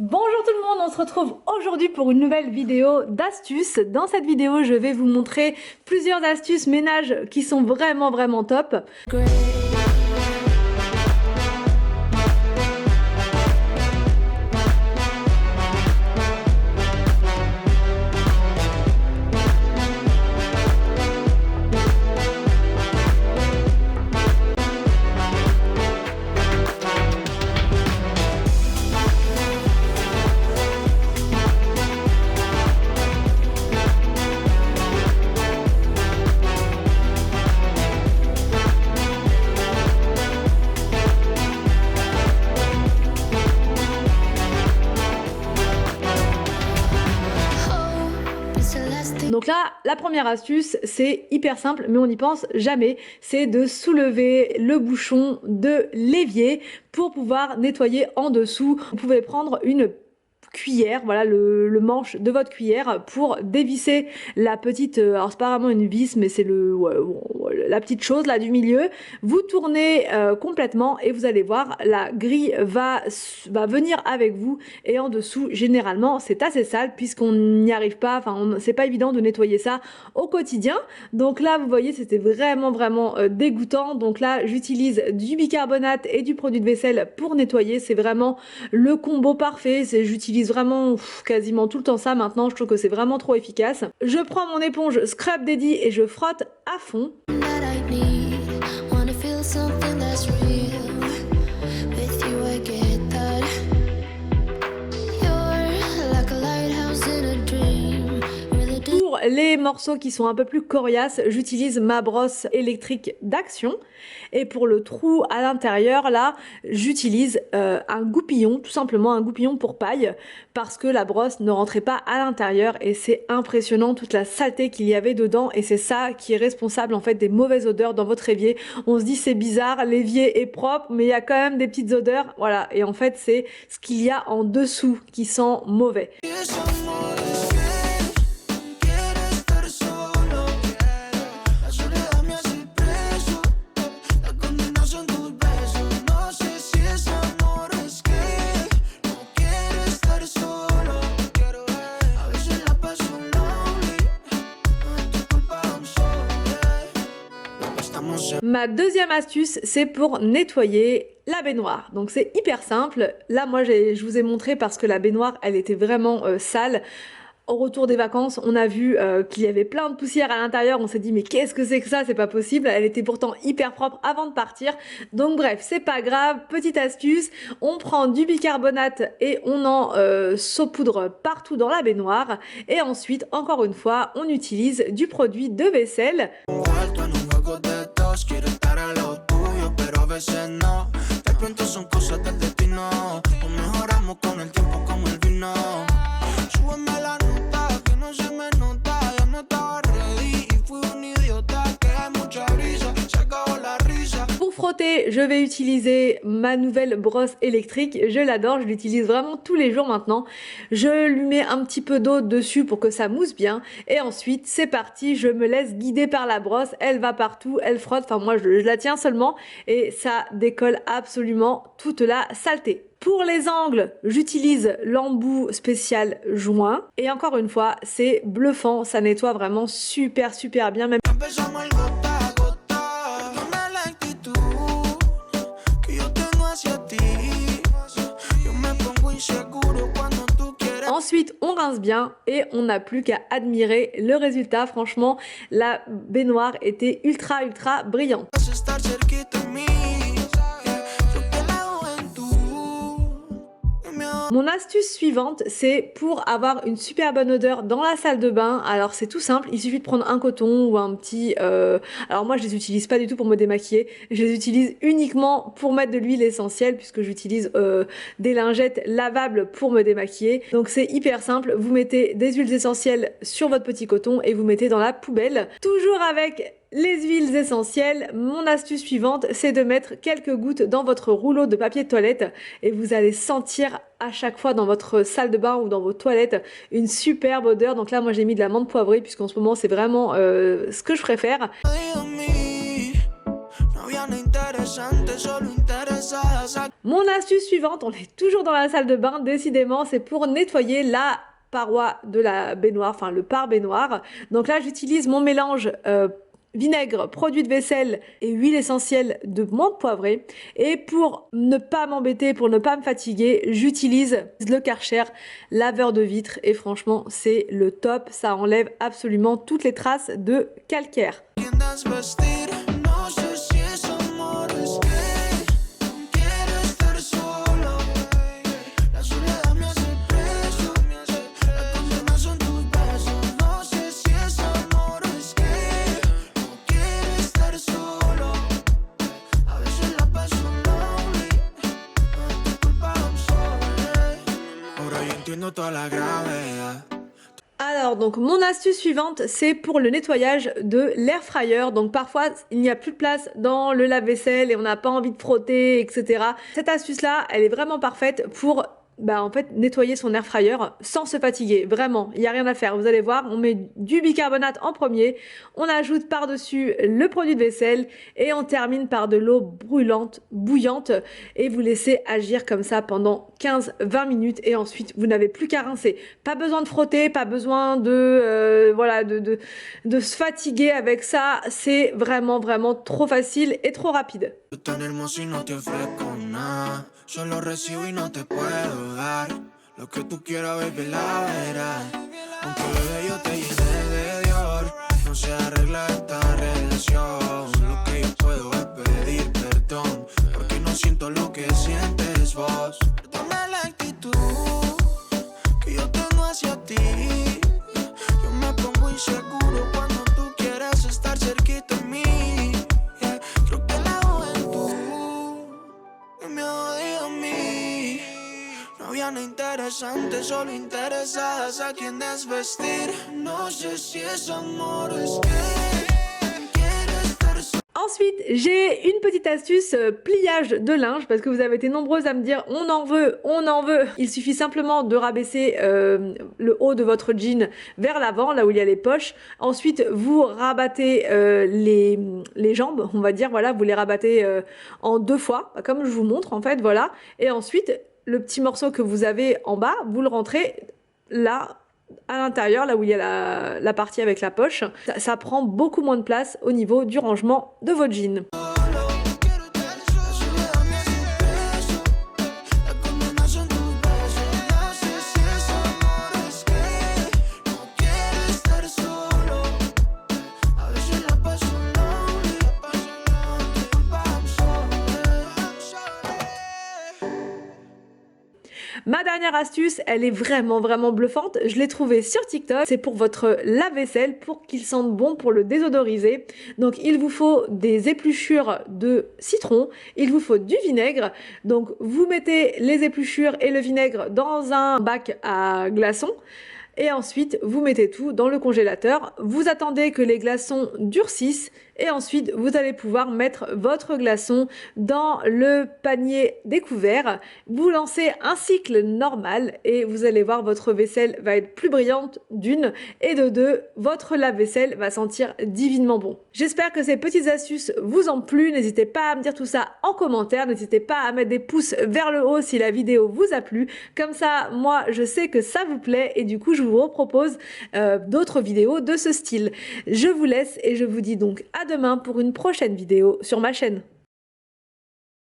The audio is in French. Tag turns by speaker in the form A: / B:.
A: Bonjour tout le monde, on se retrouve aujourd'hui pour une nouvelle vidéo d'astuces. Dans cette vidéo, je vais vous montrer plusieurs astuces ménage qui sont vraiment top. Donc là, la première astuce, c'est hyper simple, mais on n'y pense jamais. C'est de soulever le bouchon de l'évier pour pouvoir nettoyer en dessous. Vous pouvez prendre une cuillère, voilà le manche de votre cuillère pour dévisser la petite, alors c'est pas vraiment une vis mais c'est la petite chose là du milieu. Vous tournez complètement et vous allez voir la grille va venir avec vous et en dessous généralement c'est assez sale puisqu'on n'y arrive pas, enfin c'est pas évident de nettoyer ça au quotidien. Donc là vous voyez c'était vraiment dégoûtant. Donc là j'utilise du bicarbonate et du produit de vaisselle pour nettoyer, c'est vraiment le combo parfait. J'utilise vraiment quasiment tout le temps ça maintenant, je trouve que c'est vraiment trop efficace. Je prends mon éponge Scrub Daddy et je frotte à fond. Pour les morceaux qui sont un peu plus coriaces, j'utilise ma brosse électrique d'Action. Et pour le trou à l'intérieur, là, j'utilise un goupillon, tout simplement un goupillon pour paille, parce que la brosse ne rentrait pas à l'intérieur et c'est impressionnant toute la saleté qu'il y avait dedans et c'est ça qui est responsable en fait des mauvaises odeurs dans votre évier. On se dit c'est bizarre, l'évier est propre, mais il y a quand même des petites odeurs, voilà. Et en fait, c'est ce qu'il y a en dessous qui sent mauvais. Ma deuxième astuce, c'est pour nettoyer la baignoire. Donc c'est hyper simple. Là, moi, je vous ai montré parce que la baignoire, elle était vraiment sale. Au retour des vacances, on a vu qu'il y avait plein de poussière à l'intérieur. On s'est dit mais qu'est-ce que c'est que ça? C'est pas possible. Elle était pourtant hyper propre avant de partir. Donc bref, c'est pas grave. Petite astuce, on prend du bicarbonate et on en saupoudre partout dans la baignoire. Et ensuite, encore une fois, on utilise du produit de vaisselle.
B: Quiero estar a lado tuyo, pero a veces no. De pronto son cosas del destino. O mejoramos con el tiempo como el vino. Súbeme la nota, que no se me nota. Ya no estaba ready y fui un idiota. Que hay mucha brisa, se acabó la risa.
A: Pour frotter, je vais utiliser ma nouvelle brosse électrique. Je l'adore, je l'utilise vraiment tous les jours maintenant. Je lui mets un petit peu d'eau dessus pour que ça mousse bien. Et ensuite, c'est parti, je me laisse guider par la brosse. Elle va partout, elle frotte. Enfin, moi, je la tiens seulement. Et ça décolle absolument toute la saleté. Pour les angles, j'utilise l'embout spécial joint. Et encore une fois, c'est bluffant. Ça nettoie vraiment super bien. Même ensuite, on rince bien et on n'a plus qu'à admirer le résultat. Franchement, la baignoire était ultra brillante. Mon astuce suivante, c'est pour avoir une super bonne odeur dans la salle de bain. Alors c'est tout simple, il suffit de prendre un coton ou un petit... Alors moi je les utilise pas du tout pour me démaquiller, je les utilise uniquement pour mettre de l'huile essentielle puisque j'utilise des lingettes lavables pour me démaquiller. Donc c'est hyper simple, vous mettez des huiles essentielles sur votre petit coton et vous mettez dans la poubelle. Toujours avec les huiles essentielles, mon astuce suivante, c'est de mettre quelques gouttes dans votre rouleau de papier de toilette et vous allez sentir à chaque fois dans votre salle de bain ou dans vos toilettes une superbe odeur. Donc là, moi j'ai mis de la menthe poivrée puisqu'en ce moment c'est vraiment ce que je préfère.
B: interesadas.
A: Mon astuce suivante, on est toujours dans la salle de bain, décidément, c'est pour nettoyer la paroi de la baignoire, enfin le pare-baignoire. Donc là, j'utilise mon mélange vinaigre, produit de vaisselle et huile essentielle de menthe poivrée. Et pour ne pas m'embêter, pour ne pas me fatiguer, j'utilise le Karcher laveur de vitres. Et franchement, c'est le top. Ça enlève absolument toutes les traces de calcaire.
B: Tiendas vestir, no sé si es amor, es que quiero estar solo. La soledad me hace preso, la condena son tus besos. No sé si es amor, es que no quiero estar solo. A veces la paso lonely, no es tu culpa, I'm sorry. Ahora yo entiendo toda la gravedad.
A: Alors, donc, mon astuce suivante, c'est pour le nettoyage de l'air fryer. Donc, parfois, il n'y a plus de place dans le lave-vaisselle et on n'a pas envie de frotter, etc. Cette astuce-là, elle est vraiment parfaite pour en fait, nettoyer son air fryer sans se fatiguer. Vraiment, il n'y a rien à faire. Vous allez voir, on met du bicarbonate en premier, on ajoute par-dessus le produit de vaisselle et on termine par de l'eau brûlante, bouillante et vous laissez agir comme ça pendant 15-20 minutes et ensuite, vous n'avez plus qu'à rincer. Pas besoin de frotter, pas besoin de, de se fatiguer avec ça. C'est vraiment, vraiment trop facile et trop rapide.
B: Tan hermoso y no te ofrezco nada. Solo recibo y no te puedo dar. Lo que tú quieras, baby, la verás. Aunque bebé yo te llene de Dior, no se arregla esta relación. Lo que yo puedo es pedir perdón, porque no siento lo que sientes vos. Perdona la actitud que yo tengo hacia ti. Yo me pongo inseguro cuando tú quieres estar cerquita de mí. Yeah. Creo que la juventud me ha jodido a mí. No había nada interesante, solo interesadas a quien desvestir. No sé si es amor, es que quiero estar sola.
A: Ensuite, j'ai une petite astuce pliage de linge parce que vous avez été nombreuses à me dire on en veut, on en veut. Il suffit simplement de rabaisser le haut de votre jean vers l'avant, là où il y a les poches. Ensuite, vous rabattez les jambes, on va dire, voilà, vous les rabattez en 2 fois, comme je vous montre en fait, voilà. Et ensuite, le petit morceau que vous avez en bas, vous le rentrez là, à l'intérieur, là où il y a la partie avec la poche. Ça prend beaucoup moins de place au niveau du rangement de votre jean.
B: Quiero estar sola. La soledad me hace preso, la condena son tus besos. No sé si es amor, es que no quiero estar solo. A veces la paso lonely, no es tu culpa, I'm sorry.
A: Ma dernière astuce, elle est vraiment, vraiment bluffante. Je l'ai trouvée sur TikTok. C'est pour votre lave-vaisselle, pour qu'il sente bon, pour le désodoriser. Donc, il vous faut des épluchures de citron. Il vous faut du vinaigre. Donc, vous mettez les épluchures et le vinaigre dans un bac à glaçons. Et ensuite, vous mettez tout dans le congélateur. Vous attendez que les glaçons durcissent. Et ensuite, vous allez pouvoir mettre votre glaçon dans le panier découvert. Vous lancez un cycle normal et vous allez voir, votre vaisselle va être plus brillante d'une, et de deux, votre lave-vaisselle va sentir divinement bon. J'espère que ces petites astuces vous ont plu. N'hésitez pas à me dire tout ça en commentaire. N'hésitez pas à mettre des pouces vers le haut si la vidéo vous a plu. Comme ça, moi, je sais que ça vous plaît et du coup, je vous repropose d'autres vidéos de ce style. Je vous laisse et je vous dis donc à demain pour une prochaine vidéo sur ma chaîne.